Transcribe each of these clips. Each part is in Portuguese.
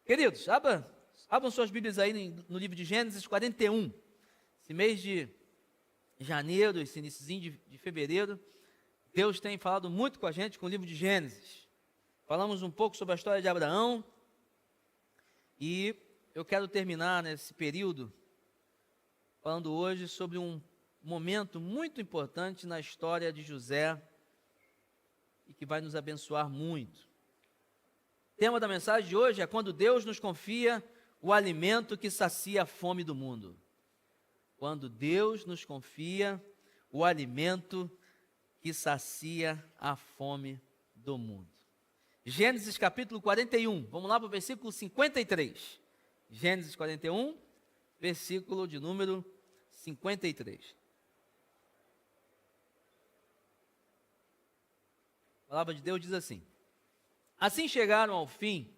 Queridos, abram suas Bíblias aí no livro de Gênesis 41. Esse mês de janeiro, esse iniciozinho de fevereiro, Deus tem falado muito com a gente com o livro de Gênesis. Falamos um pouco sobre a história de Abraão e eu quero terminar nesse período falando hoje sobre um momento muito importante na história de José e que vai nos abençoar muito. O tema da mensagem de hoje é quando Deus nos confia o alimento que sacia a fome do mundo. Quando Deus nos confia o alimento que sacia a fome do mundo. Gênesis capítulo 41, vamos lá para o versículo 53. Gênesis 41, versículo de número 53. A palavra de Deus diz assim: assim chegaram ao fim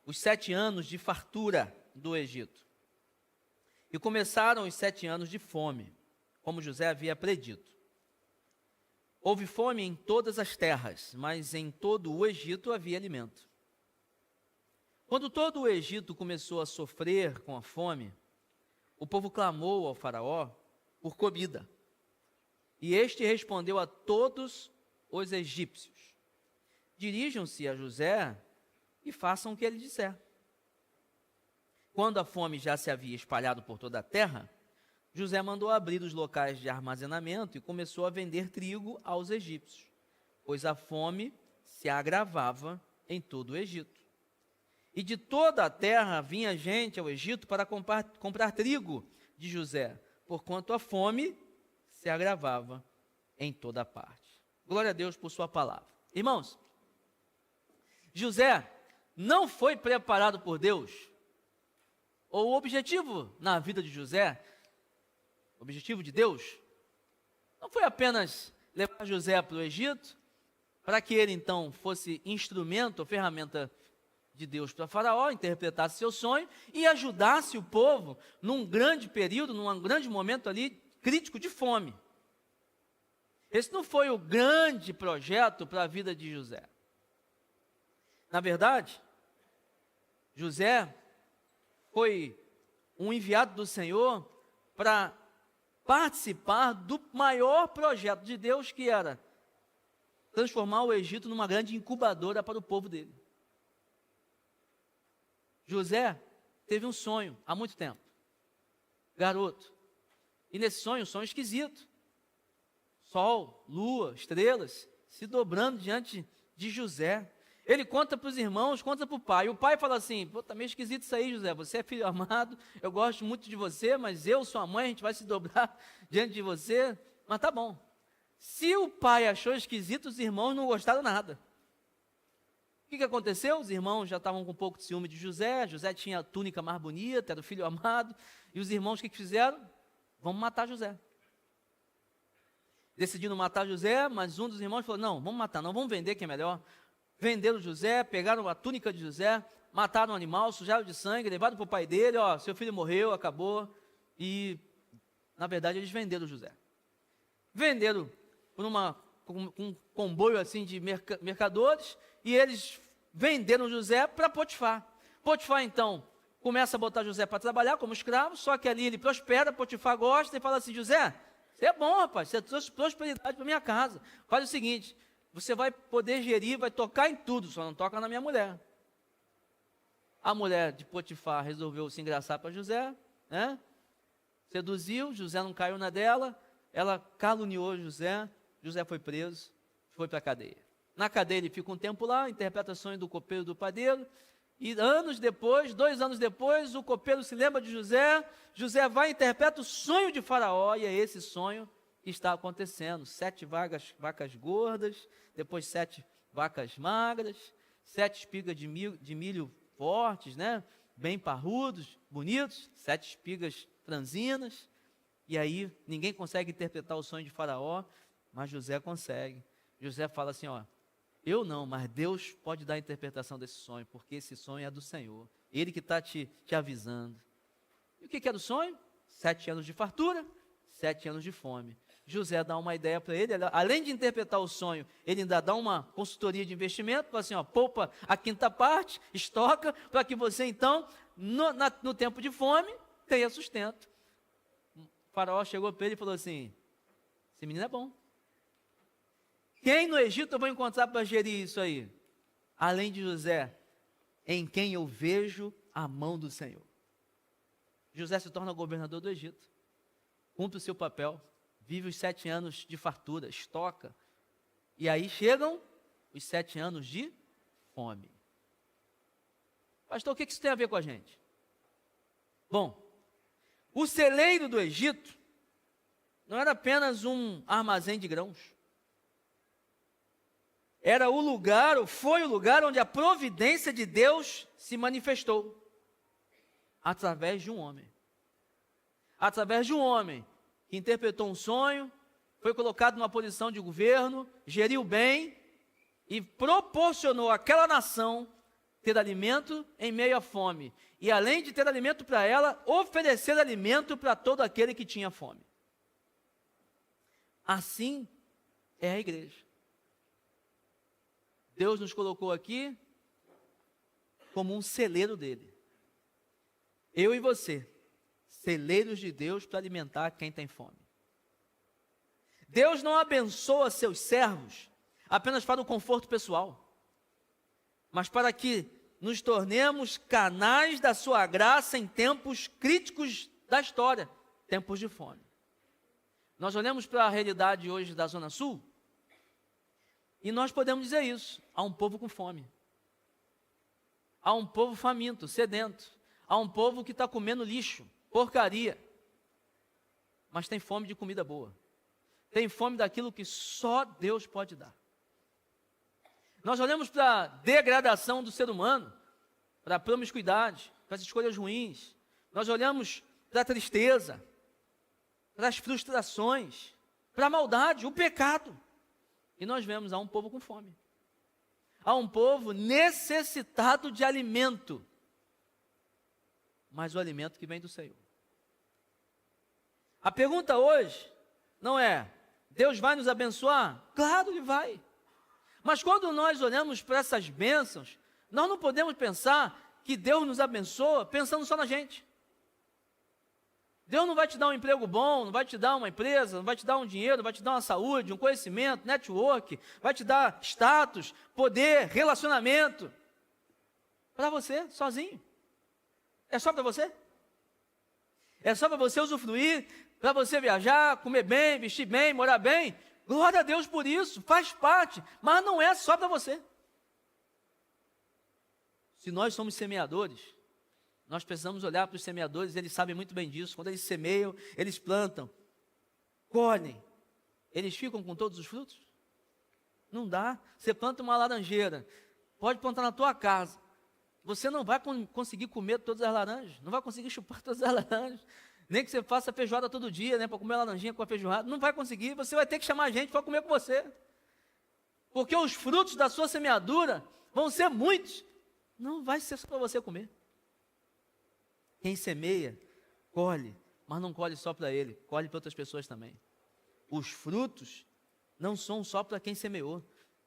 os 7 anos de fartura do Egito, e começaram os 7 anos de fome, como José havia predito. Houve fome em todas as terras, mas em todo o Egito havia alimento. Quando todo o Egito começou a sofrer com a fome, o povo clamou ao faraó por comida, e este respondeu a todos os egípcios: dirijam-se a José e façam o que ele disser. Quando a fome já se havia espalhado por toda a terra, José mandou abrir os locais de armazenamento e começou a vender trigo aos egípcios, pois a fome se agravava em todo o Egito. E de toda a terra vinha gente ao Egito para comprar trigo de José, porquanto a fome se agravava em toda parte. Glória a Deus por sua palavra. Irmãos, José não foi preparado por Deus. O objetivo na vida de José, o objetivo de Deus, não foi apenas levar José para o Egito, para que ele então fosse instrumento ou ferramenta de Deus para Faraó, interpretasse seu sonho e ajudasse o povo num grande período, num grande momento ali crítico de fome. Esse não foi o grande projeto para a vida de José. Na verdade, José foi um enviado do Senhor para participar do maior projeto de Deus, que era transformar o Egito numa grande incubadora para o povo dele. José teve um sonho há muito tempo, garoto, e nesse sonho, um sonho esquisito, sol, lua, estrelas, se dobrando diante de José. Ele conta para os irmãos, conta para o pai. O pai fala assim: pô, tá meio esquisito isso aí, José. Você é filho amado, eu gosto muito de você, mas eu, sua mãe, a gente vai se dobrar diante de você. Mas tá bom. Se o pai achou esquisito, os irmãos não gostaram nada. O que aconteceu? Os irmãos já estavam com um pouco de ciúme de José. José tinha a túnica mais bonita, era o filho amado. E os irmãos o que fizeram? Vamos matar José. Decidiram matar José, mas um dos irmãos falou: não, vamos matar, não, vamos vender que é melhor. Venderam José, pegaram a túnica de José, mataram o animal, sujaram de sangue, levaram para o pai dele: ó, seu filho morreu, acabou. E, na verdade, eles venderam José. Venderam por um comboio assim de mercadores, e eles venderam José para Potifar. Potifar, então, começa a botar José para trabalhar como escravo, só que ali ele prospera, Potifar gosta e fala assim: José, você é bom, rapaz, você trouxe prosperidade para minha casa. Faz o seguinte, você vai poder gerir, vai tocar em tudo, só não toca na minha mulher. A mulher de Potifar resolveu se engraçar para José, né? Seduziu, José não caiu na dela, ela caluniou José, José foi preso, foi para a cadeia. Na cadeia ele fica um tempo lá, interpreta sonhos do copeiro e do padeiro, e anos depois, 2 anos depois, o copeiro se lembra de José, José vai e interpreta o sonho de Faraó, e é esse sonho que está acontecendo: 7 vacas gordas, depois 7 vacas magras, 7 espigas de milho fortes, né? Bem parrudos, bonitos, 7 espigas franzinas, e aí ninguém consegue interpretar o sonho de Faraó, mas José consegue. José fala assim: ó, eu não, mas Deus pode dar a interpretação desse sonho, porque esse sonho é do Senhor, Ele que está te avisando. E o que era o sonho? 7 anos de fartura, 7 anos de fome. José dá uma ideia para ele, além de interpretar o sonho, ele ainda dá uma consultoria de investimento, fala assim, ó, poupa a quinta parte, estoca, para que você então, no tempo de fome, tenha sustento. O faraó chegou para ele e falou assim, esse menino é bom. Quem no Egito eu vou encontrar para gerir isso aí? Além de José, em quem eu vejo a mão do Senhor. José se torna governador do Egito, cumpre o seu papel, vive os 7 anos de fartura, estoca, e aí chegam os 7 anos de fome. Pastor, o que isso tem a ver com a gente? Bom, o celeiro do Egito não era apenas um armazém de grãos. Era o lugar, ou foi o lugar onde a providência de Deus se manifestou. Através de um homem. Através de um homem que interpretou um sonho, foi colocado numa posição de governo, geriu bem e proporcionou àquela nação ter alimento em meio à fome. E além de ter alimento para ela, oferecer alimento para todo aquele que tinha fome. Assim é a igreja. Deus nos colocou aqui como um celeiro dele. Eu e você, celeiros de Deus para alimentar quem tem fome. Deus não abençoa seus servos apenas para o conforto pessoal, mas para que nos tornemos canais da sua graça em tempos críticos da história, tempos de fome. Nós olhamos para a realidade hoje da Zona Sul, e nós podemos dizer isso, há um povo com fome, há um povo faminto, sedento, há um povo que está comendo lixo, porcaria, mas tem fome de comida boa, tem fome daquilo que só Deus pode dar. Nós olhamos para a degradação do ser humano, para a promiscuidade, para as escolhas ruins, nós olhamos para a tristeza, para as frustrações, para a maldade, o pecado, e nós vemos há um povo com fome, há um povo necessitado de alimento, mas o alimento que vem do Senhor. A pergunta hoje não é, Deus vai nos abençoar? Claro, Ele vai. Mas quando nós olhamos para essas bênçãos, nós não podemos pensar que Deus nos abençoa pensando só na gente. Deus não vai te dar um emprego bom, não vai te dar uma empresa, não vai te dar um dinheiro, não vai te dar uma saúde, um conhecimento, network, vai te dar status, poder, relacionamento. Para você, sozinho. É só para você? É só para você usufruir, para você viajar, comer bem, vestir bem, morar bem? Glória a Deus por isso, faz parte, mas não é só para você. Se nós somos semeadores, nós precisamos olhar para os semeadores, eles sabem muito bem disso. Quando eles semeiam, eles plantam, colhem. Eles ficam com todos os frutos? Não dá. Você planta uma laranjeira, pode plantar na tua casa. Você não vai conseguir comer todas as laranjas, não vai conseguir chupar todas as laranjas. Nem que você faça feijoada todo dia, né, para comer laranjinha com a feijoada, não vai conseguir. Você vai ter que chamar gente para comer com você. Porque os frutos da sua semeadura vão ser muitos. Não vai ser só para você comer. Quem semeia, colhe, mas não colhe só para ele, colhe para outras pessoas também. Os frutos não são só para quem semeou,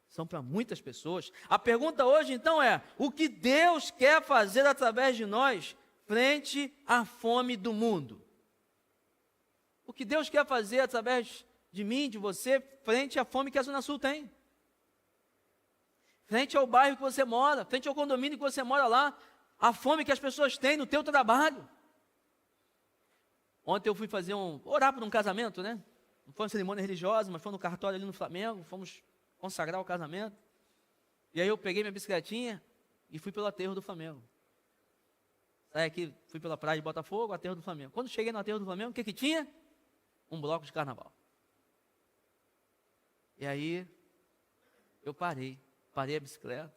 são para muitas pessoas. A pergunta hoje então é, o que Deus quer fazer através de nós frente à fome do mundo? O que Deus quer fazer através de mim, de você, frente à fome que a Zona Sul tem? Frente ao bairro que você mora, frente ao condomínio que você mora lá, a fome que as pessoas têm no teu trabalho. Ontem eu fui orar por um casamento, né? Não foi uma cerimônia religiosa, mas foi no cartório ali no Flamengo, fomos consagrar o casamento. E aí eu peguei minha bicicletinha e fui pelo aterro do Flamengo. Saí aqui, fui pela praia de Botafogo, aterro do Flamengo. Quando cheguei no aterro do Flamengo, o que tinha? Um bloco de carnaval. E aí, eu parei a bicicleta,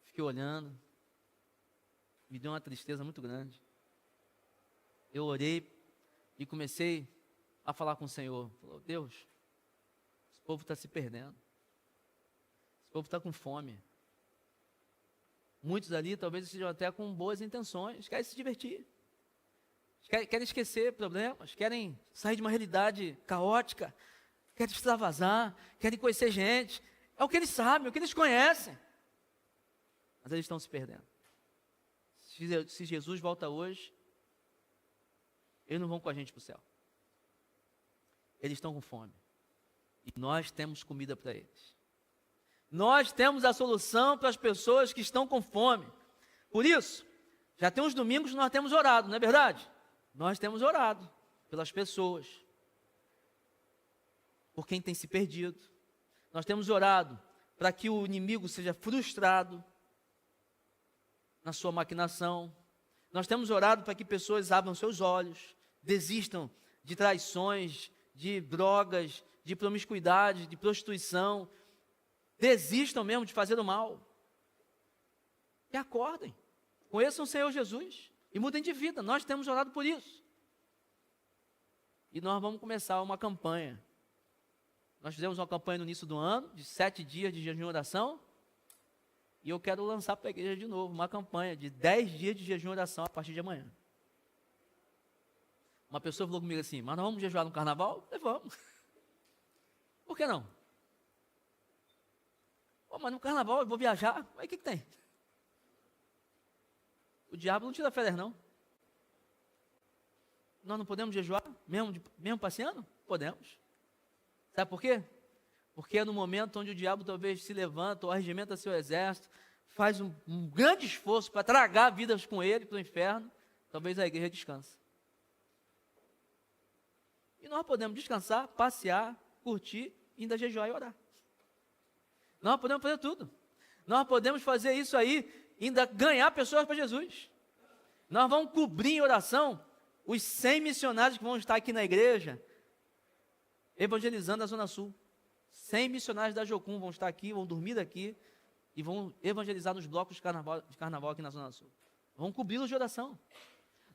fiquei olhando, me deu uma tristeza muito grande. Eu orei e comecei a falar com o Senhor. Falei, Deus, esse povo está se perdendo. Esse povo está com fome. Muitos ali talvez estejam até com boas intenções, querem se divertir. Querem esquecer problemas, querem sair de uma realidade caótica, querem extravasar, querem conhecer gente. É o que eles sabem, é o que eles conhecem. Mas eles estão se perdendo. Se Jesus volta hoje, eles não vão com a gente para o céu. Eles estão com fome. E nós temos comida para eles. Nós temos a solução para as pessoas que estão com fome. Por isso, já tem uns domingos que nós temos orado, não é verdade? Nós temos orado pelas pessoas, por quem tem se perdido. Nós temos orado para que o inimigo seja frustrado na sua maquinação. Nós temos orado para que pessoas abram seus olhos, desistam de traições, de drogas, de promiscuidade, de prostituição, desistam mesmo de fazer o mal. E acordem, conheçam o Senhor Jesus e mudem de vida. Nós temos orado por isso. E nós vamos começar uma campanha. Nós fizemos uma campanha no início do ano, de 7 dias de jejum e oração, e eu quero lançar para a igreja de novo uma campanha de 10 dias de jejum e oração a partir de amanhã. Uma pessoa falou comigo assim, mas nós vamos jejuar no carnaval? Eu falei, vamos. Por que não? Pô, mas no carnaval eu vou viajar, mas o que tem? O diabo não tira férias, não. Nós não podemos jejuar, mesmo passeando? Podemos. Sabe por quê? Porque é no momento onde o diabo talvez se levanta ou arregimenta seu exército, faz um grande esforço para tragar vidas com ele para o inferno, talvez a igreja descanse. E nós podemos descansar, passear, curtir, ainda jejuar e orar. Nós podemos fazer tudo. Nós podemos fazer isso aí, ainda ganhar pessoas para Jesus. Nós vamos cobrir em oração os 100 missionários que vão estar aqui na igreja, evangelizando a Zona Sul. 100 missionários da Jocum vão estar aqui, vão dormir aqui e vão evangelizar nos blocos de carnaval aqui na Zona Sul. Vamos cobri-los de oração.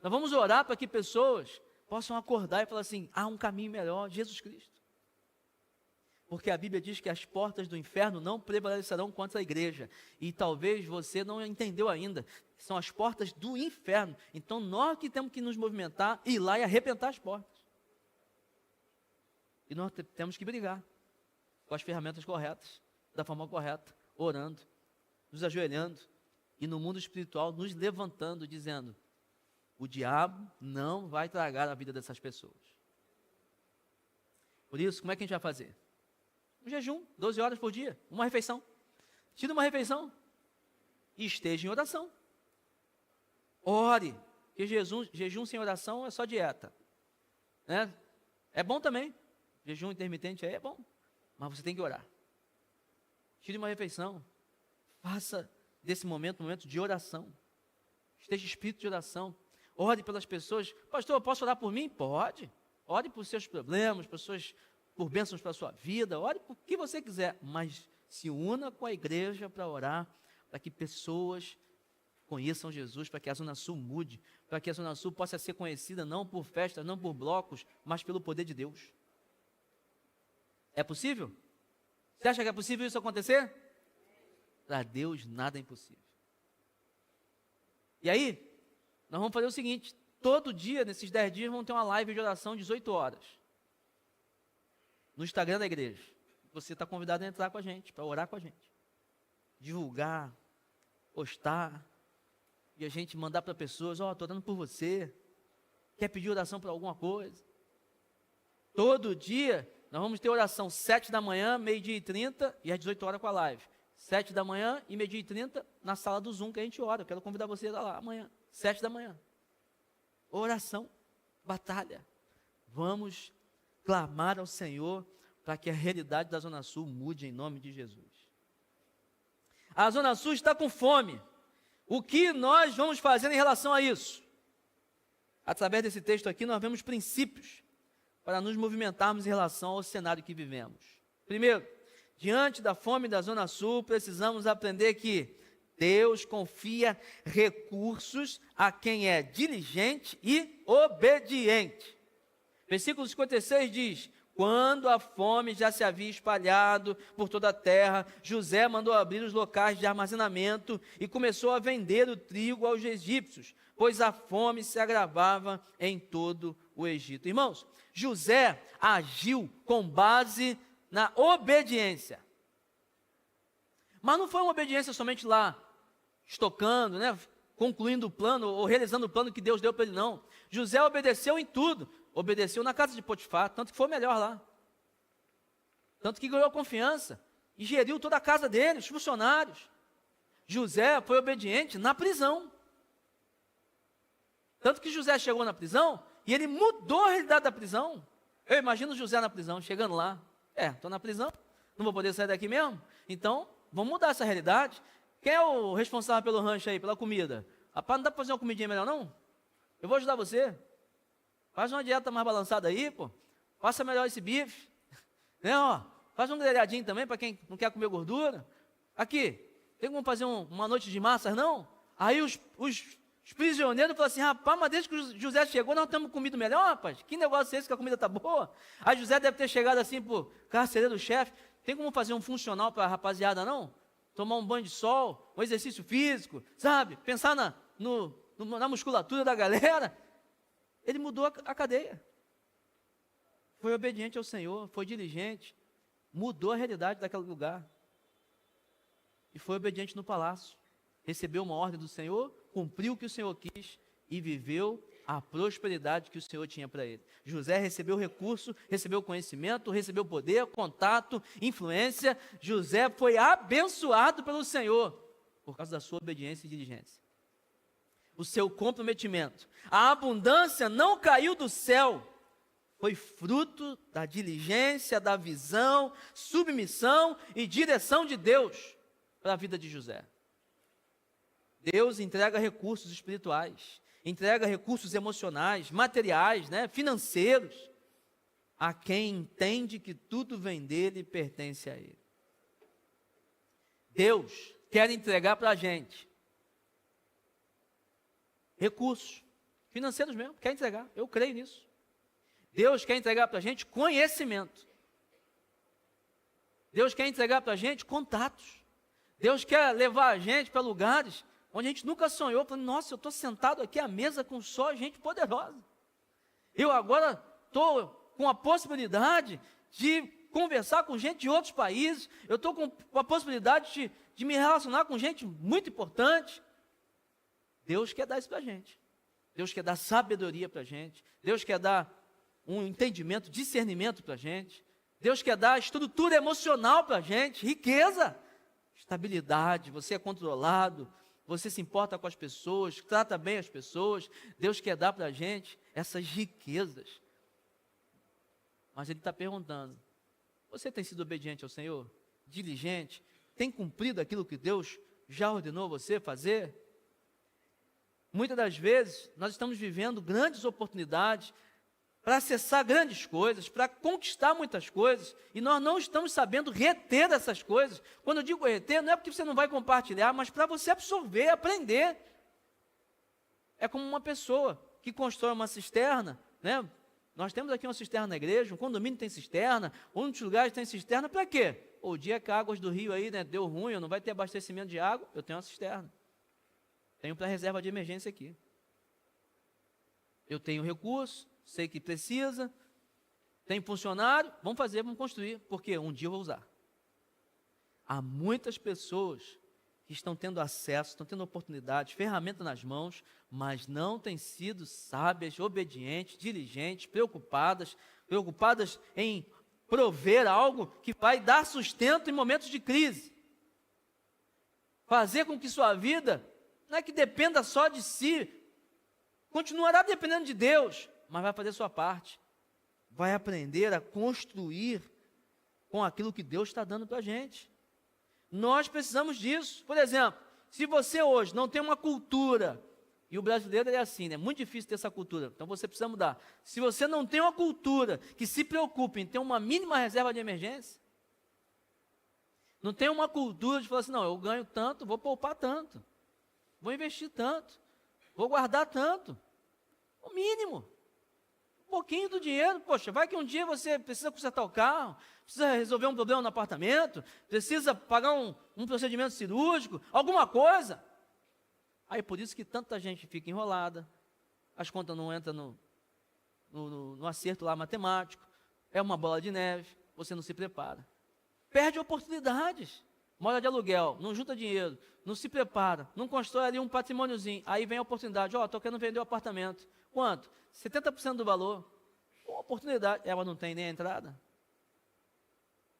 Nós vamos orar para que pessoas possam acordar e falar assim, há um caminho melhor, Jesus Cristo. Porque a Bíblia diz que as portas do inferno não prevalecerão contra a igreja. E talvez você não entendeu ainda. São as portas do inferno. Então nós que temos que nos movimentar, ir lá e arrebentar as portas. E nós temos que brigar com as ferramentas corretas, da forma correta, orando, nos ajoelhando e no mundo espiritual nos levantando, dizendo, o diabo não vai tragar a vida dessas pessoas. Por isso, como é que a gente vai fazer? Um jejum, 12 horas por dia, uma refeição. Tira uma refeição e esteja em oração. Ore, porque jejum sem oração é só dieta. Né? É bom também, jejum intermitente é bom, mas você tem que orar. Tire uma refeição, faça desse momento um momento de oração. Esteja em espírito de oração. Ore pelas pessoas. Pastor, eu posso orar por mim? Pode. Ore por seus problemas, por bênçãos para a sua vida, ore por que você quiser, mas se una com a igreja para orar, para que pessoas conheçam Jesus, para que a Zona Sul mude, para que a Zona Sul possa ser conhecida não por festas, não por blocos, mas pelo poder de Deus. É possível? Você acha que é possível isso acontecer? Para Deus nada é impossível. E aí, nós vamos fazer o seguinte, todo dia, nesses 10 dias, vamos ter uma live de oração 18 horas. No Instagram da igreja. Você está convidado a entrar com a gente, para orar com a gente. Divulgar, postar, e a gente mandar para pessoas, estou orando por você, quer pedir oração para alguma coisa. Todo dia, nós vamos ter oração 7 da manhã, 12h30 e às 18 horas com a live. 7 da manhã e 12h30 na sala do Zoom que a gente ora. Eu quero convidar você a ir lá amanhã, 7 da manhã. Oração, batalha. Vamos clamar ao Senhor para que a realidade da Zona Sul mude em nome de Jesus. A Zona Sul está com fome. O que nós vamos fazer em relação a isso? Através desse texto aqui, nós vemos princípios para nos movimentarmos em relação ao cenário que vivemos. Primeiro, diante da fome da Zona Sul, precisamos aprender que Deus confia recursos a quem é diligente e obediente. Versículo 56 diz, Quando a fome já se havia espalhado por toda a terra, José mandou abrir os locais de armazenamento e começou a vender o trigo aos egípcios, pois a fome se agravava em todo o Egito. Irmãos, José agiu com base na obediência. Mas não foi uma obediência somente lá, estocando, né, concluindo o plano ou realizando o plano que Deus deu para ele, não. José obedeceu em tudo. Obedeceu na casa de Potifar, tanto que foi melhor lá. Tanto que ganhou confiança e geriu toda a casa dele, os funcionários. José foi obediente na prisão. Tanto que José chegou na prisão e ele mudou a realidade da prisão. Eu imagino José na prisão, chegando lá. Estou na prisão, não vou poder sair daqui mesmo? Então, vamos mudar essa realidade. Quem é o responsável pelo rancho aí, pela comida? Rapaz, não dá para fazer uma comidinha melhor, não? Eu vou ajudar você. Faz uma dieta mais balançada aí, pô. Faça melhor esse bife. Né, ó. Faz um grelhadinho também para quem não quer comer gordura. Aqui, tem como fazer uma noite de massas, não? Aí os prisioneiros falaram assim, rapaz, mas desde que o José chegou, nós temos comido melhor, rapaz. Que negócio é esse que a comida está boa? Aí José deve ter chegado assim pro carcereiro-chefe. Tem como fazer um funcional para a rapaziada, não? Tomar um banho de sol, um exercício físico, sabe? Pensar na musculatura da galera. Ele mudou a cadeia. Foi obediente ao Senhor, foi diligente, mudou a realidade daquele lugar. E foi obediente no palácio. Recebeu uma ordem do Senhor, cumpriu o que o Senhor quis e viveu a prosperidade que o Senhor tinha para ele. José recebeu recurso, recebeu conhecimento, recebeu poder, contato, influência. José foi abençoado pelo Senhor por causa da sua obediência e diligência. O seu comprometimento. A abundância não caiu do céu, foi fruto da diligência, da visão, submissão e direção de Deus para a vida de José. Deus entrega recursos espirituais, entrega recursos emocionais, materiais, né, financeiros, a quem entende que tudo vem dele e pertence a ele. Deus quer entregar para a gente recursos financeiros mesmo, quer entregar, eu creio nisso. Deus quer entregar para a gente conhecimento. Deus quer entregar para a gente contatos. Deus quer levar a gente para lugares onde a gente nunca sonhou, falando, nossa, eu estou sentado aqui à mesa com só gente poderosa. Eu agora estou com a possibilidade de conversar com gente de outros países, eu estou com a possibilidade de me relacionar com gente muito importante. Deus quer dar isso para a gente. Deus quer dar sabedoria para a gente. Deus quer dar um entendimento, discernimento para a gente. Deus quer dar estrutura emocional para a gente, riqueza, estabilidade, você é controlado, você se importa com as pessoas, trata bem as pessoas. Deus quer dar para a gente essas riquezas. Mas Ele está perguntando, você tem sido obediente ao Senhor? Diligente? Tem cumprido aquilo que Deus já ordenou você fazer? Muitas das vezes, nós estamos vivendo grandes oportunidades para acessar grandes coisas, para conquistar muitas coisas, e nós não estamos sabendo reter essas coisas. Quando eu digo reter, não é porque você não vai compartilhar, mas para você absorver, aprender. É como uma pessoa que constrói uma cisterna, né? Nós temos aqui uma cisterna na igreja, um condomínio tem cisterna, outros lugares tem cisterna, para quê? O dia que as águas do rio aí, né, deu ruim, eu não vai ter abastecimento de água, eu tenho uma cisterna. Tenho para reserva de emergência aqui. Eu tenho recurso, sei que precisa, tem funcionário, vamos fazer, vamos construir, porque um dia eu vou usar. Há muitas pessoas que estão tendo acesso, estão tendo oportunidades, ferramenta nas mãos, mas não têm sido sábias, obedientes, diligentes, preocupadas em prover algo que vai dar sustento em momentos de crise. Fazer com que sua vida, não é que dependa só de si, continuará dependendo de Deus, mas vai fazer sua parte, vai aprender a construir com aquilo que Deus está dando para a gente. Nós precisamos disso. Por exemplo, se você hoje não tem uma cultura, e o brasileiro é assim, né? É muito difícil ter essa cultura, então você precisa mudar. Se você não tem uma cultura que se preocupe em ter uma mínima reserva de emergência, não tem uma cultura de falar assim, não, eu ganho tanto, vou poupar tanto, vou investir tanto, vou guardar tanto, o mínimo. Um pouquinho do dinheiro, poxa, vai que um dia você precisa consertar o carro, precisa resolver um problema no apartamento, precisa pagar um procedimento cirúrgico, alguma coisa. Aí por isso que tanta gente fica enrolada, as contas não entram no acerto lá matemático, é uma bola de neve, você não se prepara. Perde oportunidades, mora de aluguel, não junta dinheiro, não se prepara, não constrói ali um patrimôniozinho, aí vem a oportunidade, estou querendo vender o apartamento. Quanto? 70% do valor. Uma oportunidade, ela não tem nem a entrada.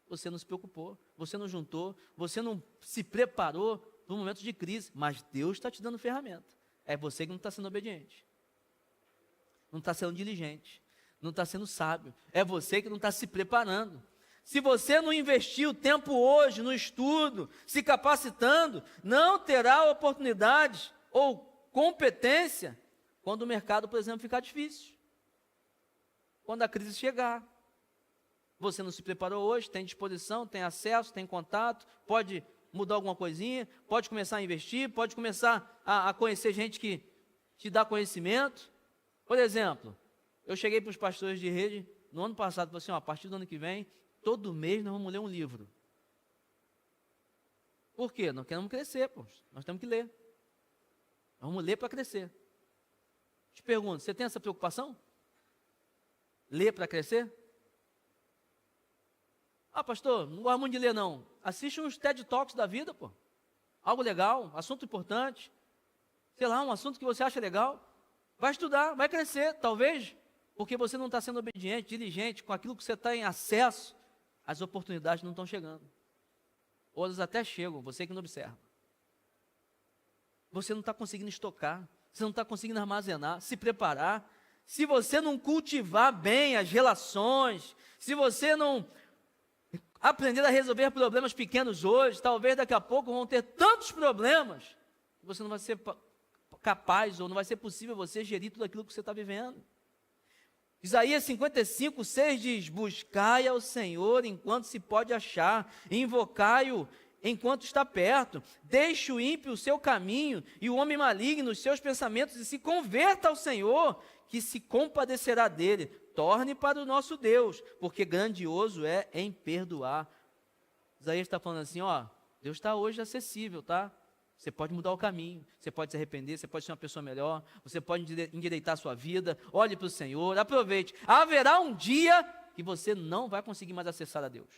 Você não se preocupou, você não juntou, você não se preparou para um momento de crise, mas Deus está te dando ferramenta. É você que não está sendo obediente, não está sendo diligente, não está sendo sábio, é você que não está se preparando. Se você não investir o tempo hoje no estudo, se capacitando, não terá oportunidade ou competência quando o mercado, por exemplo, ficar difícil. Quando a crise chegar. Você não se preparou hoje, tem disposição, tem acesso, tem contato, pode mudar alguma coisinha, pode começar a investir, pode começar a conhecer gente que te dá conhecimento. Por exemplo, eu cheguei para os pastores de rede no ano passado, falei assim, a partir do ano que vem, todo mês nós vamos ler um livro. Por quê? Nós queremos crescer, nós temos que ler. Nós vamos ler para crescer. Te pergunto, você tem essa preocupação? Ler para crescer? Pastor, não gosto muito de ler não. Assiste uns TED Talks da vida, Algo legal, assunto importante. Sei lá, um assunto que você acha legal. Vai estudar, vai crescer, talvez, porque você não está sendo obediente, diligente, com aquilo que você está em acesso, as oportunidades não estão chegando. Outras até chegam, você que não observa. Você não está conseguindo estocar, você não está conseguindo armazenar, se preparar. Se você não cultivar bem as relações, se você não aprender a resolver problemas pequenos hoje, talvez daqui a pouco vão ter tantos problemas, que você não vai ser capaz, ou não vai ser possível você gerir tudo aquilo que você está vivendo. Isaías 55, 6 diz, buscai ao Senhor enquanto se pode achar, invocai-o enquanto está perto, deixe o ímpio o seu caminho, e o homem maligno os seus pensamentos, e se converta ao Senhor, que se compadecerá dele. Torne para o nosso Deus, porque grandioso é em perdoar. Isaías está falando assim, Deus está hoje acessível, tá? Você pode mudar o caminho, você pode se arrepender, você pode ser uma pessoa melhor, você pode endireitar a sua vida, olhe para o Senhor, aproveite. Haverá um dia que você não vai conseguir mais acessar a Deus.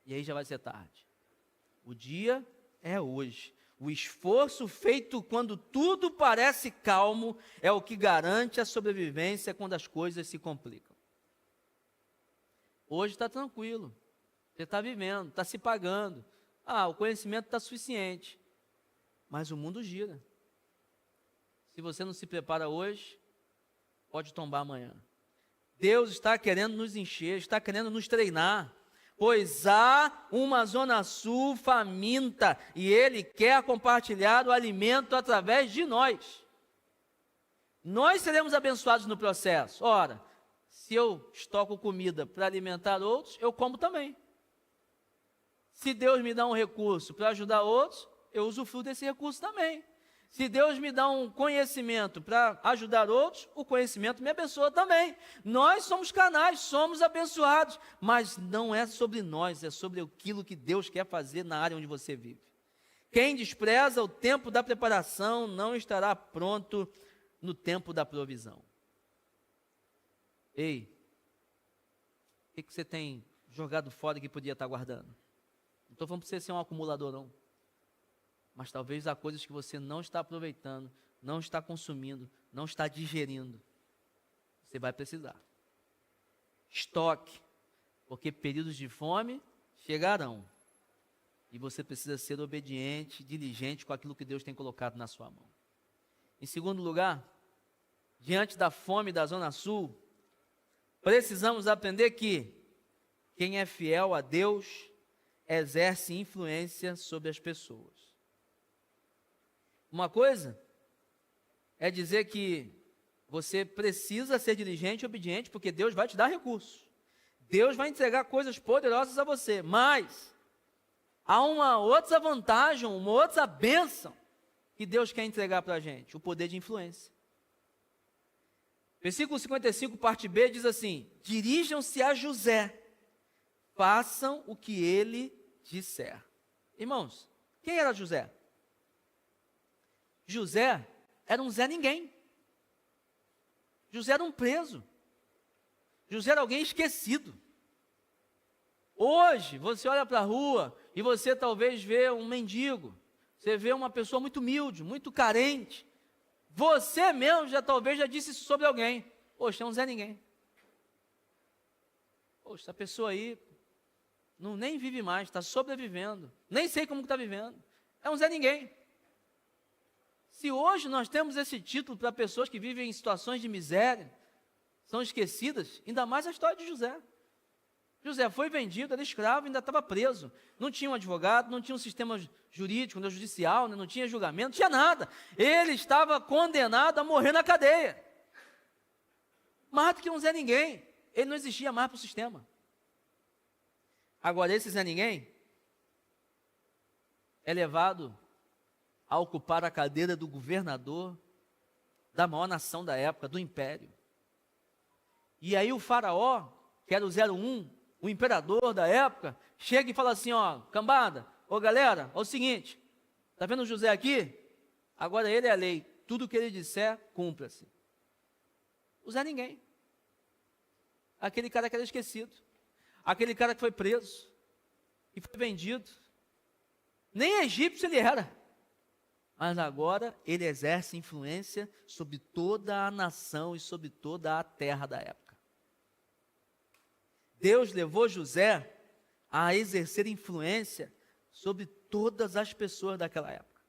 E aí já vai ser tarde. O dia é hoje. O esforço feito quando tudo parece calmo é o que garante a sobrevivência quando as coisas se complicam. Hoje está tranquilo, você está vivendo, está se pagando. O conhecimento está suficiente, mas o mundo gira. Se você não se prepara hoje, pode tombar amanhã. Deus está querendo nos encher, está querendo nos treinar. Pois há uma zona sul faminta, e Ele quer compartilhar o alimento através de nós. Nós seremos abençoados no processo. Ora, se eu estoco comida para alimentar outros, eu como também. Se Deus me dá um recurso para ajudar outros, eu usufruo desse recurso também. Se Deus me dá um conhecimento para ajudar outros, o conhecimento me abençoa também. Nós somos canais, somos abençoados, mas não é sobre nós, é sobre aquilo que Deus quer fazer na área onde você vive. Quem despreza o tempo da preparação não estará pronto no tempo da provisão. Ei, o que você tem jogado fora que podia estar guardando? Não estou falando para você ser um acumulador, não. Mas talvez há coisas que você não está aproveitando, não está consumindo, não está digerindo. Você vai precisar. Estoque, porque períodos de fome chegarão. E você precisa ser obediente, diligente com aquilo que Deus tem colocado na sua mão. Em segundo lugar, diante da fome da Zona Sul, precisamos aprender que quem é fiel a Deus exerce influência sobre as pessoas. Uma coisa é dizer que você precisa ser diligente e obediente, porque Deus vai te dar recursos. Deus vai entregar coisas poderosas a você, mas há uma outra vantagem, uma outra bênção que Deus quer entregar para a gente, o poder de influência. Versículo 55, parte B, diz assim: dirijam-se a José, façam o que ele disser. Irmãos, quem era José? José era um Zé Ninguém. José era um preso. José era alguém esquecido. Hoje, você olha para a rua e você talvez vê um mendigo, você vê uma pessoa muito humilde, muito carente. Você mesmo talvez já disse isso sobre alguém. Poxa, é um Zé Ninguém. Poxa, essa pessoa aí nem vive mais, está sobrevivendo. Nem sei como está vivendo. É um Zé Ninguém. Se hoje nós temos esse título para pessoas que vivem em situações de miséria, são esquecidas, ainda mais a história de José. José foi vendido, era escravo, ainda estava preso. Não tinha um advogado, não tinha um sistema jurídico, judicial, não tinha julgamento, não tinha nada. Ele estava condenado a morrer na cadeia. Mais do que um Zé Ninguém. Ele não existia mais para o sistema. Agora, esse Zé Ninguém é levado a ocupar a cadeira do governador da maior nação da época, do império. E aí o faraó, que era o 01, o imperador da época, chega e fala assim, ó, cambada, ô galera, é o seguinte, tá vendo o José aqui? Agora ele é a lei, tudo que ele disser, cumpra-se. O Zé Ninguém. Aquele cara que era esquecido, aquele cara que foi preso, que foi vendido, nem egípcio ele era, mas agora ele exerce influência sobre toda a nação e sobre toda a terra da época. Deus levou José a exercer influência sobre todas as pessoas daquela época.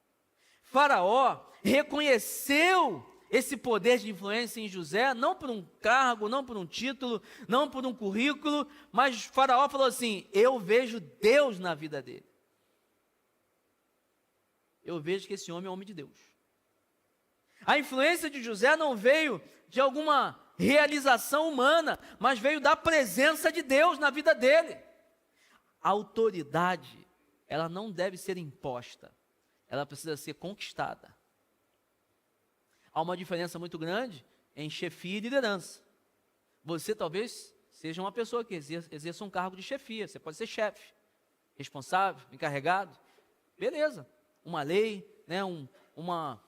Faraó reconheceu esse poder de influência em José, não por um cargo, não por um título, não por um currículo, mas Faraó falou assim: eu vejo Deus na vida dele. Eu vejo que esse homem é homem de Deus. A influência de José não veio de alguma realização humana, mas veio da presença de Deus na vida dele. A autoridade, ela não deve ser imposta, ela precisa ser conquistada. Há uma diferença muito grande em chefia e liderança. Você talvez seja uma pessoa que exerça um cargo de chefia, você pode ser chefe, responsável, encarregado, beleza, uma lei, né, uma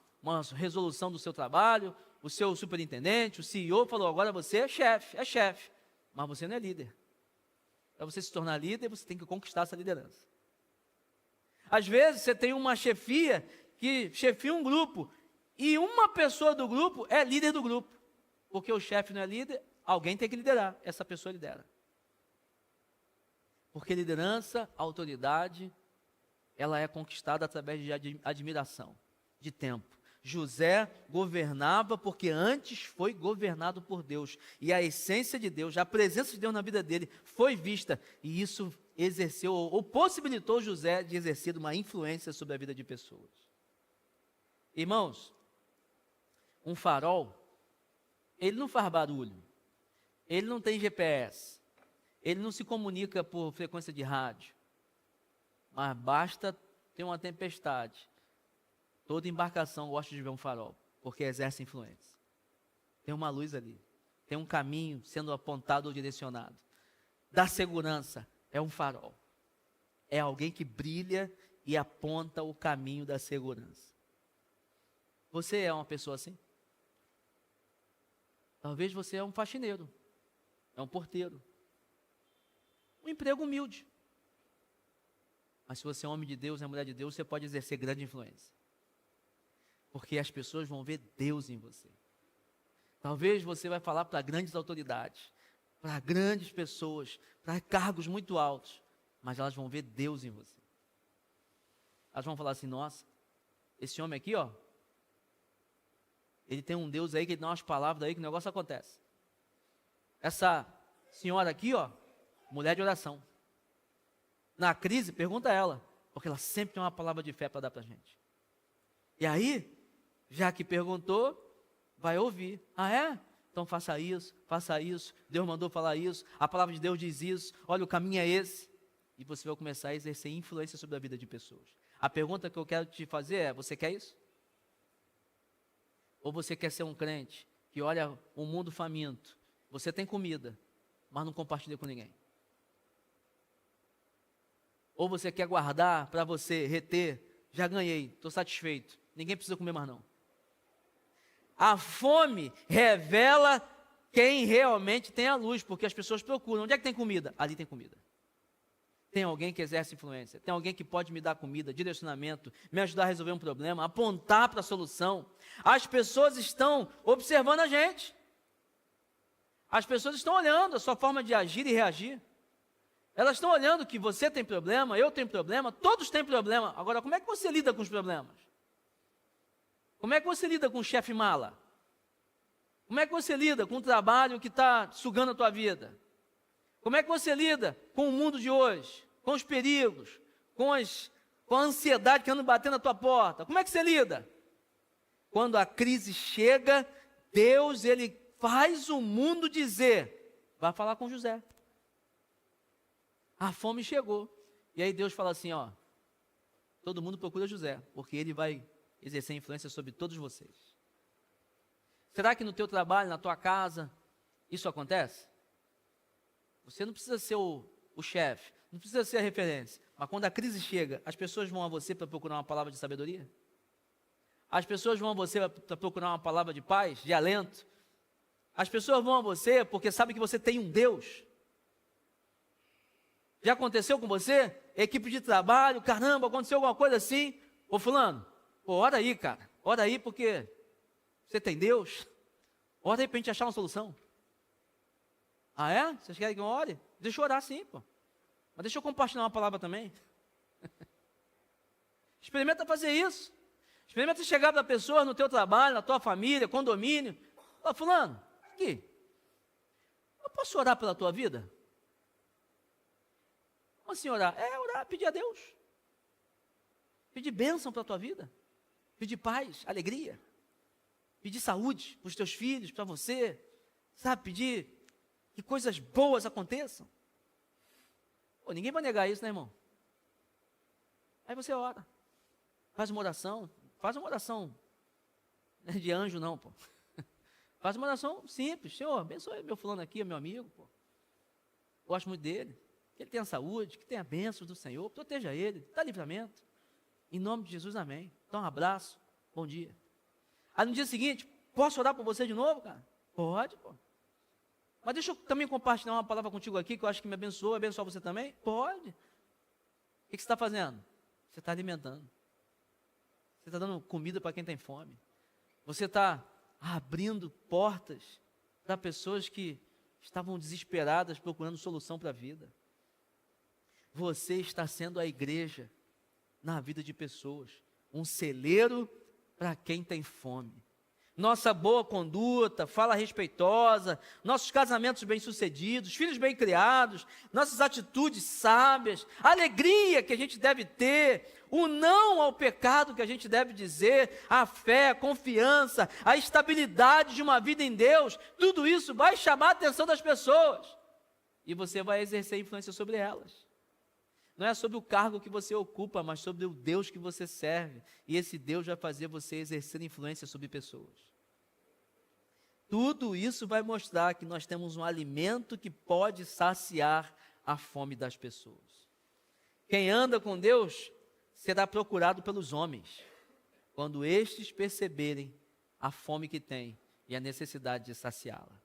resolução do seu trabalho, o seu superintendente, o CEO falou, agora você é chefe, mas você não é líder. Para você se tornar líder, você tem que conquistar essa liderança. Às vezes você tem uma chefia que chefia um grupo, e uma pessoa do grupo é líder do grupo, porque o chefe não é líder, alguém tem que liderar, essa pessoa lidera. Porque liderança, autoridade, ela é conquistada através de admiração, de tempo. José governava porque antes foi governado por Deus, e a essência de Deus, a presença de Deus na vida dele foi vista, e isso exerceu, ou possibilitou José de exercer uma influência sobre a vida de pessoas. Irmãos, um farol, ele não faz barulho, ele não tem GPS, ele não se comunica por frequência de rádio, mas basta ter uma tempestade. Toda embarcação gosta de ver um farol, porque exerce influência. Tem uma luz ali, tem um caminho sendo apontado ou direcionado. Da segurança, é um farol. É alguém que brilha e aponta o caminho da segurança. Você é uma pessoa assim? Talvez você é um faxineiro, é um porteiro. Um emprego humilde. Mas se você é homem de Deus, é mulher de Deus, você pode exercer grande influência. Porque as pessoas vão ver Deus em você. Talvez você vai falar para grandes autoridades, para grandes pessoas, para cargos muito altos, mas elas vão ver Deus em você. Elas vão falar assim, nossa, esse homem aqui, ó, ele tem um Deus aí que ele dá umas palavras aí que o negócio acontece. Essa senhora aqui, ó, mulher de oração. Na crise, pergunta a ela, porque ela sempre tem uma palavra de fé para dar para a gente. E aí, já que perguntou, vai ouvir. Ah, é? Então faça isso, Deus mandou falar isso, a palavra de Deus diz isso, olha, o caminho é esse. E você vai começar a exercer influência sobre a vida de pessoas. A pergunta que eu quero te fazer é, você quer isso? Ou você quer ser um crente que olha o mundo faminto, você tem comida, mas não compartilha com ninguém. Ou você quer guardar para você, reter, já ganhei, estou satisfeito, ninguém precisa comer mais não. A fome revela quem realmente tem a luz, porque as pessoas procuram, onde é que tem comida? Ali tem comida. Tem alguém que exerce influência, tem alguém que pode me dar comida, direcionamento, me ajudar a resolver um problema, apontar para a solução. As pessoas estão observando a gente. As pessoas estão olhando a sua forma de agir e reagir. Elas estão olhando que você tem problema, eu tenho problema, todos têm problema. Agora, como é que você lida com os problemas? Como é que você lida com o chefe mala? Como é que você lida com o trabalho que está sugando a tua vida? Como é que você lida com o mundo de hoje? Com os perigos? Com a ansiedade que anda batendo na tua porta? Como é que você lida? Quando a crise chega, Deus, Ele faz o mundo dizer, vai falar com José. A fome chegou. E aí Deus fala assim, ó, todo mundo procura José, porque ele vai exercer influência sobre todos vocês. Será que no teu trabalho, na tua casa, isso acontece? Você não precisa ser o chefe, não precisa ser a referência, mas quando a crise chega, as pessoas vão a você para procurar uma palavra de sabedoria? As pessoas vão a você para procurar uma palavra de paz, de alento? As pessoas vão a você porque sabem que você tem um Deus. Já aconteceu com você? Equipe de trabalho, caramba, aconteceu alguma coisa assim? Ô fulano, pô, ora aí, cara, ora aí porque você tem Deus. Ora aí para a gente achar uma solução. Ah é? Vocês querem que eu ore? Deixa eu orar sim, pô. Mas deixa eu compartilhar uma palavra também. Experimenta fazer isso. Experimenta chegar para a pessoa no teu trabalho, na tua família, condomínio. Ó, fulano, aqui, eu posso orar pela tua vida? Como assim orar? É orar, pedir a Deus. Pedir bênção para a tua vida. Pedir paz, alegria. Pedir saúde para os teus filhos, para você. Sabe, pedir que coisas boas aconteçam. Pô, ninguém vai negar isso, né, irmão? Aí você ora. Faz uma oração. Faz uma oração. Não é de anjo, não, pô. Faz uma oração simples. Senhor, abençoe meu fulano aqui, meu amigo, pô. Gosto muito dele. Que ele tenha saúde, que tenha bênçãos do Senhor. Proteja ele, dá livramento. Em nome de Jesus, amém. Então, um abraço, bom dia. Aí no dia seguinte, posso orar por você de novo, cara? Pode, pô. Mas deixa eu também compartilhar uma palavra contigo aqui, que eu acho que me abençoa você também? Pode. O que você está fazendo? Você está alimentando. Você está dando comida para quem tem fome. Você está abrindo portas para pessoas que estavam desesperadas, procurando solução para a vida. Você está sendo a igreja na vida de pessoas, um celeiro para quem tem fome. Nossa boa conduta, fala respeitosa, nossos casamentos bem-sucedidos, filhos bem criados, nossas atitudes sábias, a alegria que a gente deve ter, o não ao pecado que a gente deve dizer, a fé, a confiança, a estabilidade de uma vida em Deus, tudo isso vai chamar a atenção das pessoas e você vai exercer influência sobre elas. Não é sobre o cargo que você ocupa, mas sobre o Deus que você serve. E esse Deus vai fazer você exercer influência sobre pessoas. Tudo isso vai mostrar que nós temos um alimento que pode saciar a fome das pessoas. Quem anda com Deus será procurado pelos homens, quando estes perceberem a fome que tem e a necessidade de saciá-la.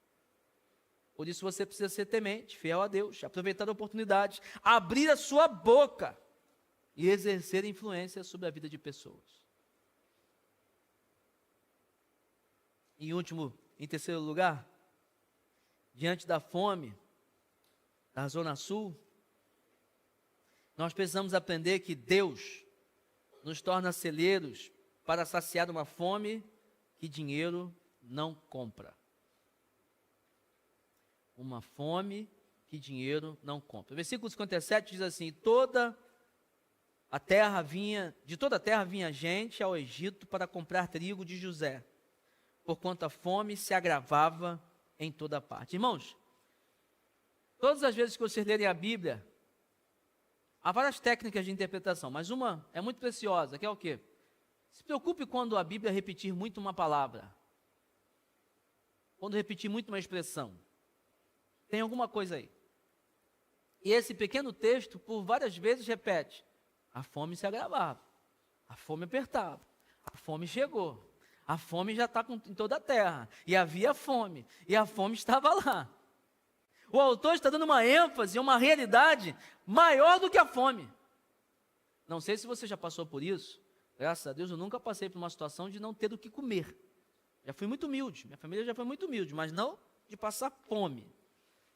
Por isso você precisa ser temente, fiel a Deus, aproveitar a oportunidade, abrir a sua boca e exercer influência sobre a vida de pessoas. Em terceiro lugar, diante da fome da Zona Sul, nós precisamos aprender que Deus nos torna celeiros para saciar uma fome que dinheiro não compra. Uma fome que dinheiro não compra. O versículo 57 diz assim: de toda a terra vinha gente ao Egito para comprar trigo de José, porquanto a fome se agravava em toda parte. Irmãos, todas as vezes que vocês lerem a Bíblia, há várias técnicas de interpretação, mas uma é muito preciosa, que é o quê? Se preocupe quando a Bíblia repetir muito uma palavra. quando repetir muito uma expressão. Tem alguma coisa aí. E esse pequeno texto, por várias vezes, repete: a fome se agravava, a fome apertava, a fome chegou, a fome já está em toda a terra, e havia fome, e a fome estava lá. O autor está dando uma ênfase, uma realidade maior do que a fome. Não sei se você já passou por isso. Graças a Deus eu nunca passei por uma situação de não ter o que comer. Já fui muito humilde, minha família já foi muito humilde, mas não de passar fome.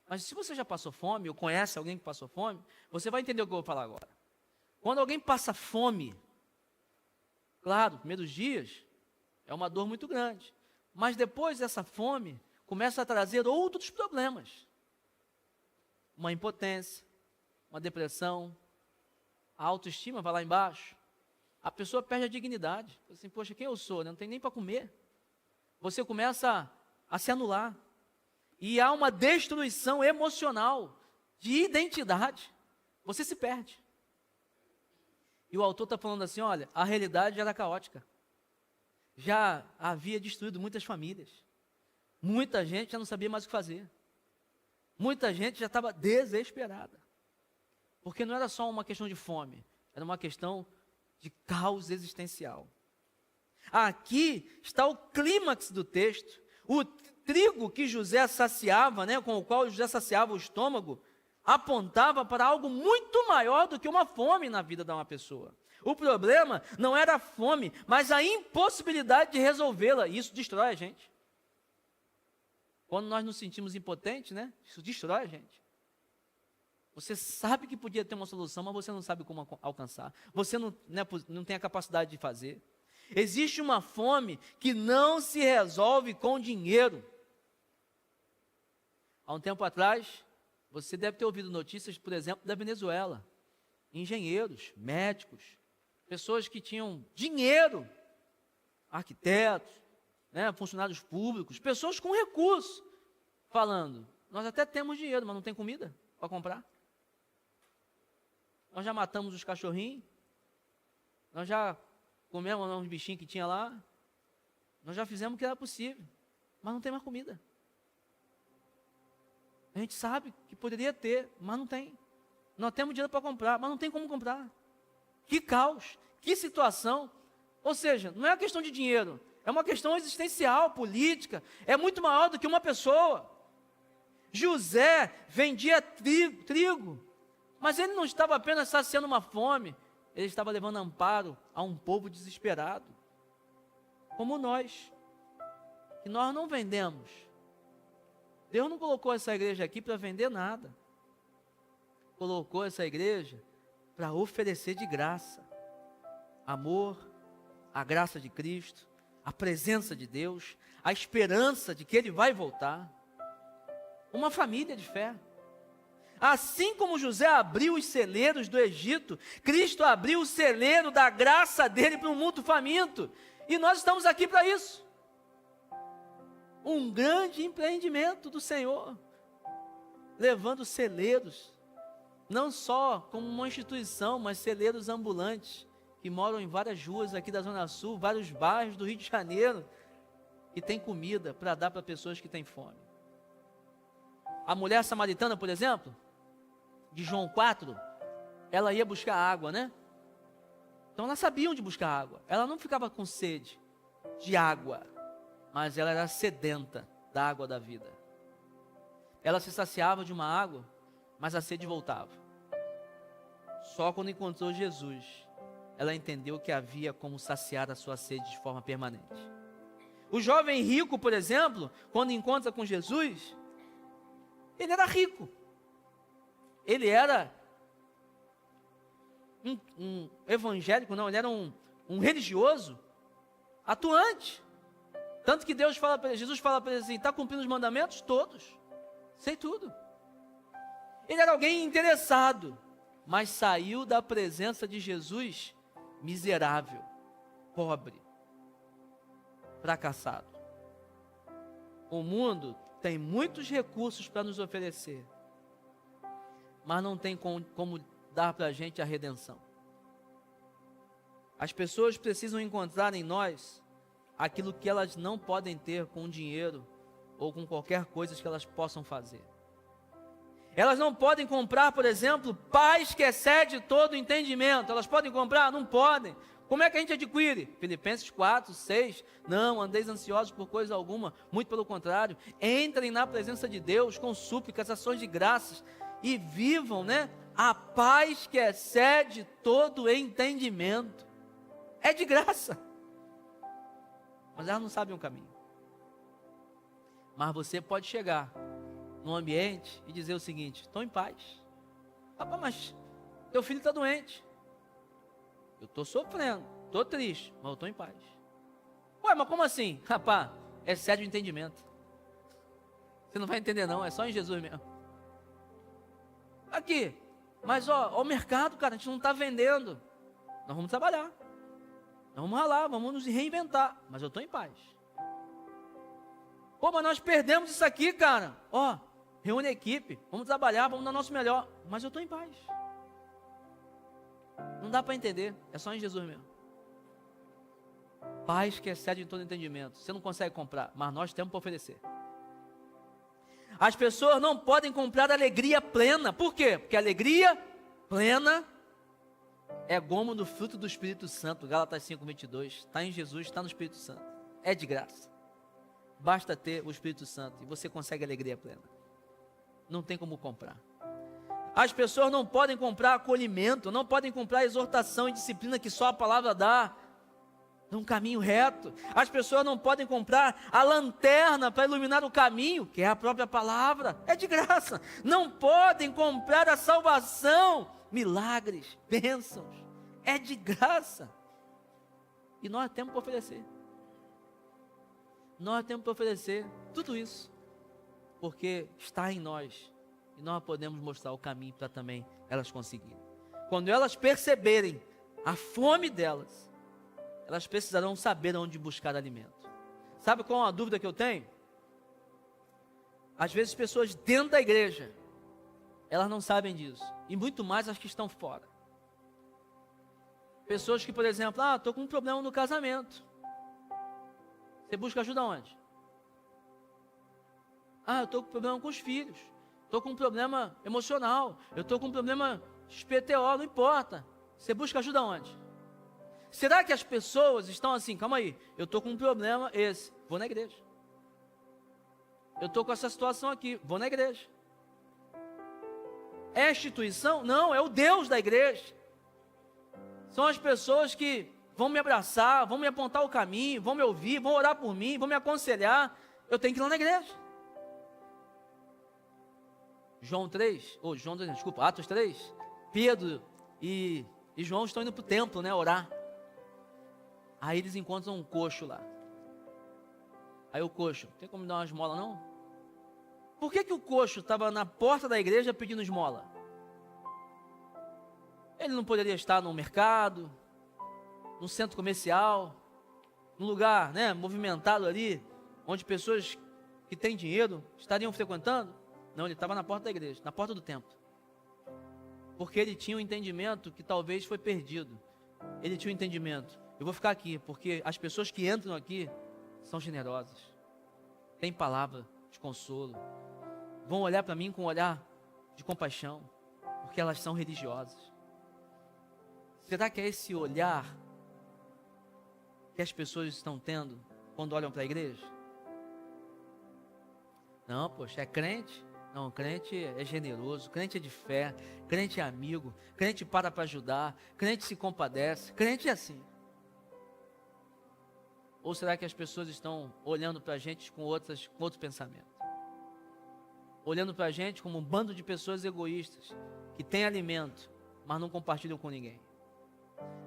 Mas se você já passou fome, ou conhece alguém que passou fome, você vai entender o que eu vou falar agora. Quando alguém passa fome, claro, nos primeiros dias, é uma dor muito grande. Mas depois dessa fome, começa a trazer outros problemas. Uma impotência, uma depressão, a autoestima vai lá embaixo. A pessoa perde a dignidade. Assim, poxa, quem eu sou? Não tem nem para comer. Você começa a se anular. E há uma destruição emocional, de identidade. Você se perde. E o autor está falando assim, olha, a realidade já era caótica. Já havia destruído muitas famílias. Muita gente já não sabia mais o que fazer. Muita gente já estava desesperada. Porque não era só uma questão de fome, era uma questão de caos existencial. Aqui está o clímax do texto. O trigo que José saciava, com o qual José saciava o estômago, apontava para algo muito maior do que uma fome na vida de uma pessoa. O problema não era a fome, mas a impossibilidade de resolvê-la. E isso destrói a gente. Quando nós nos sentimos impotentes, isso destrói a gente. Você sabe que podia ter uma solução, mas você não sabe como alcançar. Você não tem a capacidade de fazer. Existe uma fome que não se resolve com dinheiro. Há um tempo atrás, você deve ter ouvido notícias, por exemplo, da Venezuela. Engenheiros, médicos, pessoas que tinham dinheiro, arquitetos, funcionários públicos, pessoas com recursos, falando, nós até temos dinheiro, mas não tem comida para comprar. Nós já matamos os cachorrinhos, nós já comemos uns bichinhos que tinha lá, nós já fizemos o que era possível, mas não tem mais comida. A gente sabe que poderia ter, mas não tem. Nós temos dinheiro para comprar, mas não tem como comprar. Que caos, que situação. Ou seja, não é uma questão de dinheiro, é uma questão existencial, política, é muito maior do que uma pessoa. José vendia trigo, mas ele não estava apenas saciando uma fome, ele estava levando amparo a um povo desesperado, como nós, que nós não vendemos. Deus não colocou essa igreja aqui para vender nada, colocou essa igreja para oferecer de graça, amor, a graça de Cristo, a presença de Deus, a esperança de que Ele vai voltar, uma família de fé. Assim como José abriu os celeiros do Egito, Cristo abriu o celeiro da graça dele para um mundo faminto. E nós estamos aqui para isso. Um grande empreendimento do Senhor, levando celeiros, não só como uma instituição, mas celeiros ambulantes, que moram em várias ruas aqui da Zona Sul, vários bairros do Rio de Janeiro, e tem comida para dar para pessoas que têm fome. A mulher samaritana, por exemplo, de João 4, ela ia buscar água, Então ela sabia onde buscar água. Ela não ficava com sede de água, mas ela era sedenta da água da vida. Ela se saciava de uma água, mas a sede voltava. Só quando encontrou Jesus, ela entendeu que havia como saciar a sua sede de forma permanente. O jovem rico, por exemplo, quando encontra com Jesus, ele era rico. Ele era um evangélico, não, ele era um religioso atuante. Tanto que Jesus fala para ele assim, está cumprindo os mandamentos? Todos. Sei tudo. Ele era alguém interessado, mas saiu da presença de Jesus miserável, pobre, fracassado. O mundo tem muitos recursos para nos oferecer, mas não tem como dar para a gente a redenção. As pessoas precisam encontrar em nós aquilo que elas não podem ter com dinheiro ou com qualquer coisa que elas possam fazer. Elas não podem comprar, por exemplo, paz que excede todo entendimento. Elas podem comprar? Não podem. Como é que a gente adquire? Filipenses 4, 6. Não andeis ansiosos por coisa alguma, muito pelo contrário. Entrem na presença de Deus com súplicas, ações de graças e vivam, a paz que excede todo entendimento. É de graça. Mas elas não sabem o caminho. Mas você pode chegar num ambiente e dizer o seguinte: estou em paz. Rapaz, mas teu filho está doente. Eu estou sofrendo, estou triste, mas eu estou em paz. Ué, mas como assim? Rapaz, excede o entendimento. Você não vai entender não, é só em Jesus mesmo. Aqui, mas o mercado, cara, a gente não está vendendo. Nós vamos trabalhar. Nós vamos ralar, vamos nos reinventar. Mas eu estou em paz. Pô, mas nós perdemos isso aqui, cara. Reúne a equipe, vamos trabalhar, vamos dar o nosso melhor. Mas eu estou em paz. Não dá para entender, é só em Jesus mesmo. Paz que excede todo entendimento. Você não consegue comprar, mas nós temos para oferecer. As pessoas não podem comprar alegria plena. Por quê? Porque a alegria plena é gomo do fruto do Espírito Santo. Gálatas 5:22. Está em Jesus, está no Espírito Santo. É de graça. Basta ter o Espírito Santo e você consegue alegria plena. Não tem como comprar. As pessoas não podem comprar acolhimento, não podem comprar exortação e disciplina que só a palavra dá. Um caminho reto. As pessoas não podem comprar a lanterna para iluminar o caminho, que é a própria palavra. É de graça. Não podem comprar a salvação, milagres, bênçãos. É de graça. E nós temos para oferecer. Nós temos para oferecer tudo isso, porque está em nós. E nós podemos mostrar o caminho para também elas conseguirem. Quando elas perceberem a fome delas, elas precisarão saber onde buscar alimento. Sabe qual é uma dúvida que eu tenho? Às vezes pessoas dentro da igreja, elas não sabem disso. E muito mais as que estão fora. Pessoas que, por exemplo, estou com um problema no casamento. Você busca ajuda onde? Eu estou com problema com os filhos. Estou com um problema emocional. Eu estou com um problema XPTO, não importa. Você busca ajuda onde? Será que as pessoas estão assim, calma aí, eu estou com um problema esse, vou na igreja. Eu estou com essa situação aqui, vou na igreja. É a instituição? Não, é o Deus da igreja. São as pessoas que vão me abraçar, vão me apontar o caminho, vão me ouvir, vão orar por mim, vão me aconselhar. Eu tenho que ir lá na igreja. Atos 3, Pedro e João estão indo para o templo, orar. Aí eles encontram um coxo lá. Aí o coxo, tem como me dar uma esmola não? Por que o coxo estava na porta da igreja pedindo esmola? Ele não poderia estar no mercado, num centro comercial, num lugar, movimentado ali, onde pessoas que têm dinheiro estariam frequentando? Não, ele estava na porta da igreja, na porta do templo. Porque ele tinha um entendimento que talvez foi perdido. Ele tinha um entendimento. Eu vou ficar aqui, porque as pessoas que entram aqui são generosas. Têm palavra de consolo. Vão olhar para mim com um olhar de compaixão, porque elas são religiosas. Será que é esse olhar que as pessoas estão tendo quando olham para a igreja? Não, poxa, é crente? Não, crente é generoso, crente é de fé, crente é amigo, crente para ajudar, crente se compadece, crente é assim. Ou será que as pessoas estão olhando para a gente com outro pensamento? Olhando para a gente como um bando de pessoas egoístas, que têm alimento, mas não compartilham com ninguém.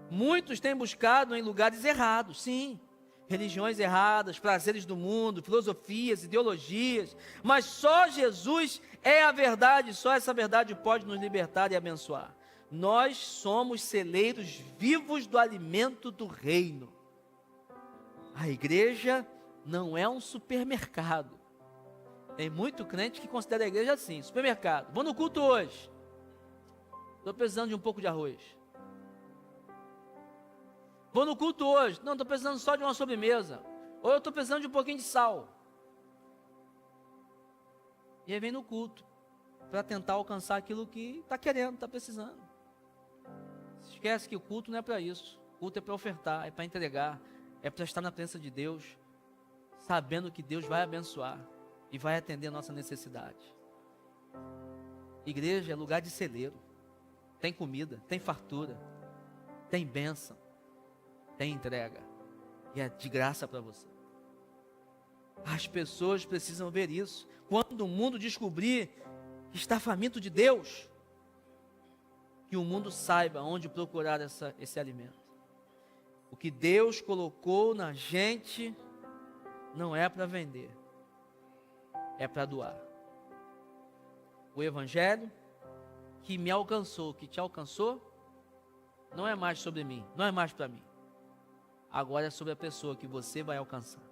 Muitos têm buscado em lugares errados, sim. Religiões erradas, prazeres do mundo, filosofias, ideologias, mas só Jesus é a verdade, só essa verdade pode nos libertar e abençoar. Nós somos celeiros vivos do alimento do reino. A igreja não é um supermercado. Tem muito crente que considera a igreja assim, supermercado. Vou no culto hoje. Estou precisando de um pouco de arroz. Vou no culto hoje. Não, estou precisando só de uma sobremesa. Ou eu estou precisando de um pouquinho de sal. E aí vem no culto, para tentar alcançar aquilo que está querendo, está precisando. Esquece que o culto não é para isso. O culto é para ofertar, é para entregar, é para estar na presença de Deus, sabendo que Deus vai abençoar e vai atender a nossa necessidade. Igreja é lugar de celeiro. Tem comida, tem fartura, tem bênção, tem entrega. E é de graça para você. As pessoas precisam ver isso. Quando o mundo descobrir que está faminto de Deus, que o mundo saiba onde procurar esse alimento. O que Deus colocou na gente não é para vender, é para doar. O evangelho que me alcançou, que te alcançou, não é mais sobre mim, não é mais para mim. Agora é sobre a pessoa que você vai alcançar.